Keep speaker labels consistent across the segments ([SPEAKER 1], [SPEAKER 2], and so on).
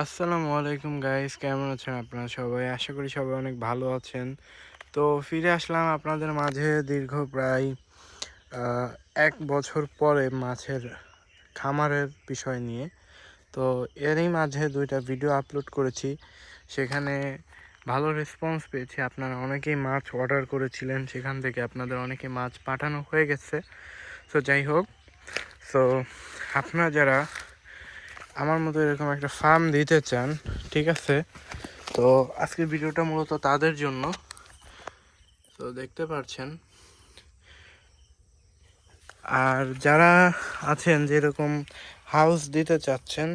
[SPEAKER 1] আসসালামু আলাইকুম গাইস, কেমন আছেন আপনারা সবাই? আশা করি সবাই অনেক ভালো আছেন। তো ফিরে আসলাম আপনাদের মাঝে দীর্ঘ প্রায় আহ, 1 বছর পরে মাছের খামারের বিষয় নিয়ে। তো এরই মাঝে 2টা ভিডিও আপলোড করেছি, সেখানে ভালো রেসপন্স পেয়েছি। আপনারা অনেকেই মাছ অর্ডার করেছিলেন, সেখান থেকে আপনাদের অনেকে মাছ পাঠানো হয়ে গেছে। তো যাই হোক, তো আপনারা যারা আমার মতো এরকম একটা ফার্ম দিতে চান, ঠিক আছে, তো আজকের ভিডিওটা মূলত তাদের জন্য। তো দেখতে পাচ্ছেন, আর যারা আছেন যেরকম হাউস দিতে চাচ্ছেন,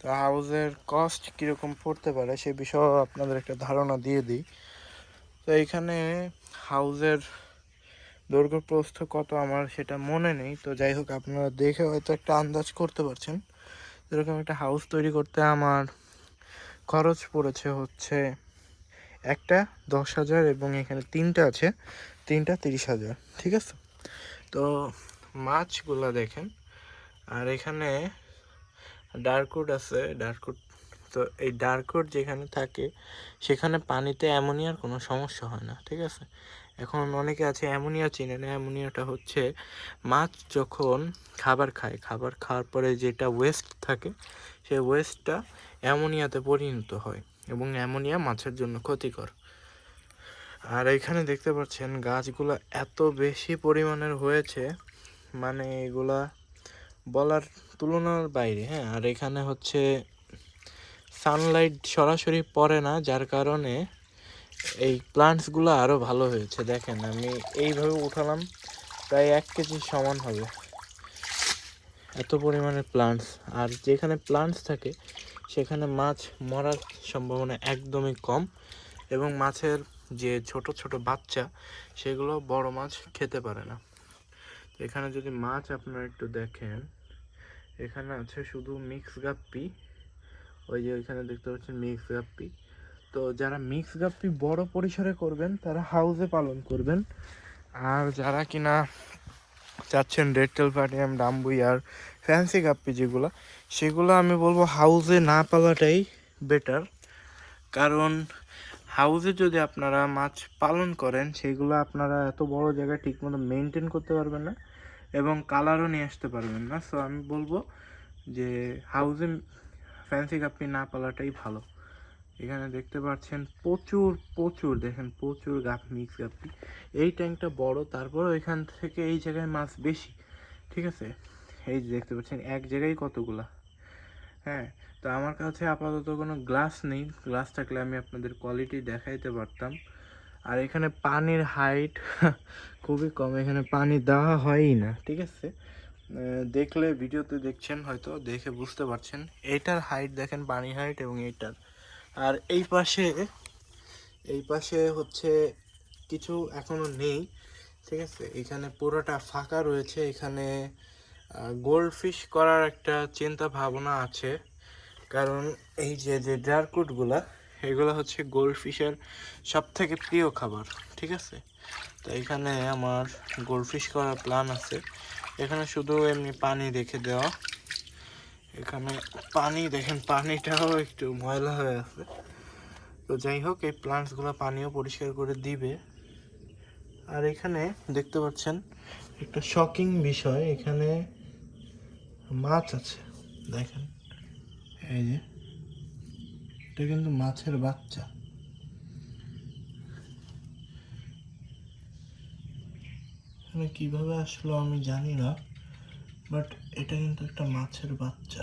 [SPEAKER 1] তো হাউসের কস্ট কীরকম পড়তে পারে সে বিষয়েও আপনাদের একটা ধারণা দিয়ে দিই। তো এইখানে হাউসের দৈর্ঘ্য প্রস্থ কত আমার সেটা মনে নেই, তো যাই হোক আপনারা দেখে হয়তো একটা আন্দাজ করতে পারছেন। এরকম একটা হাউস তৈরি করতে আমার খরচ পড়েছে হচ্ছে একটা 10,000 এবং এখানে তিনটা আছে, তিনটা 30,000, ঠিক আছে। তো মাছগুলা দেখেন, আর এখানে ডার্কউড আছে, ডার্কউড। তো এই ডার্কউড যেখানে থাকে সেখানে পানিতে অ্যামোনিয়ার কোনো সমস্যা হয় না, ঠিক আছে। এখন অনেকে আছে অ্যামোনিয়া চিনে না। অ্যামোনিয়াটা হচ্ছে মাছ যখন খাবার খায়, খাবার খাওয়ার পরে যেটা ওয়েস্ট থাকে সেই ওয়েস্টটা অ্যামোনিয়াতে পরিণত হয় এবং অ্যামোনিয়া মাছের জন্য ক্ষতিকর। আর এখানে দেখতে পাচ্ছেন গাছগুলো এত বেশি পরিমাণের হয়েছে, মানে এগুলা বলার তুলনার বাইরে। হ্যাঁ, আর এখানে হচ্ছে সানলাইট সরাসরি পড়ে না, যার কারণে এই প্লান্টসগুলো আরও ভালো হয়েছে। দেখেন আমি এইভাবে উঠালাম, প্রায় 1 কেজি সমান হবে, এত পরিমাণের প্লান্টস। আর যেখানে প্লান্টস থাকে সেখানে মাছ মরার সম্ভাবনা একদমই কম, এবং মাছের যে ছোট ছোট বাচ্চা সেগুলো বড় মাছ খেতে পারে না। এখানে যদি মাছ আপনারা একটু দেখেন, এখানে আছে শুধু মিক্স গাপ্পি। ওই যে ওইখানে দেখতে পাচ্ছেন মিক্স গাপ্পি। তো যারা মিক্স গাপ্পি বড় পরিসরে করবেন তারা হাউসে পালন করবেন। আর যারা কিনা চাচ্ছেন রেড টেল প্লাটিনাম, ডাম্বুই আর ফ্যান্সি গাপ্পি যেগুলো, সেগুলো আমি বলবো হাউসে না পালাটাই বেটার। কারণ হাউসে যদি আপনারা মাছ পালন করেন সেগুলো আপনারা এত বড় জায়গায় ঠিকমতো মেনটেন করতে পারবেন না এবং কালারও নিয়ে আসতে পারবেন না। সো আমি বলবো যে হাউসে ফ্যান্সি গাপ্পি না পালাটাই ভালো। এখানে দেখতে পাচ্ছেন প্রচুর প্রচুর, দেখেন প্রচুর মিক্স গাপ্পি। এই ট্যাঙ্কটা বড়, তারপর এখান থেকে এই জায়গায় মাছ বেশি, ঠিক আছে। এই যে দেখতে পাচ্ছেন এক জায়গায় কতগুলা। হ্যাঁ, তো আমার কাছে আপাতত কোনো গ্লাস নেই, গ্লাস থাকলে আমি আপনাদের কোয়ালিটি দেখাইতে পারতাম। আর এখানে পানির হাইট খুবই কম, এখানে পানি দেওয়া হয়ই না, ঠিক আছে। দেখলে ভিডিওতে দেখছেন হয়তো, দেখে বুঝতে পারছেন এইটার হাইট দেখেন, পানির হাইট, এবং এইটার। আর এই পাশে হচ্ছে কিছু এখনো নেই, ঠিক আছে। এখানে পুরোটা ফাঁকা রয়েছে। এখানে গোল্ড ফিশ করার একটা চিন্তা ভাবনা আছে, কারণ এই যে যে ডার্কুটগুলা, এগুলো হচ্ছে গোল্ড ফিশের সব থেকে প্রিয় খাবার, ঠিক আছে। তো এখানে আমার গোল্ড ফিশ করার প্ল্যান আছে। এখানে শুধু এমনি পানি রেখে দেওয়া। এখানে পানি দেখেন, পানিটাও একটু ময়লা হয়ে আছে। তো যাই হোক, এই প্লান্টসগুলো পানিও পরিষ্কার করে দিবে। আর এখানে দেখতে পাচ্ছেন একটা শকিং বিষয়, এখানে মাছ আছে, দেখেন এই যে, এটা কিন্তু মাছের বাচ্চা। এখানে কিভাবে আসলো আমি জানি না, বাট এটা কিন্তু একটা মাছের বাচ্চা।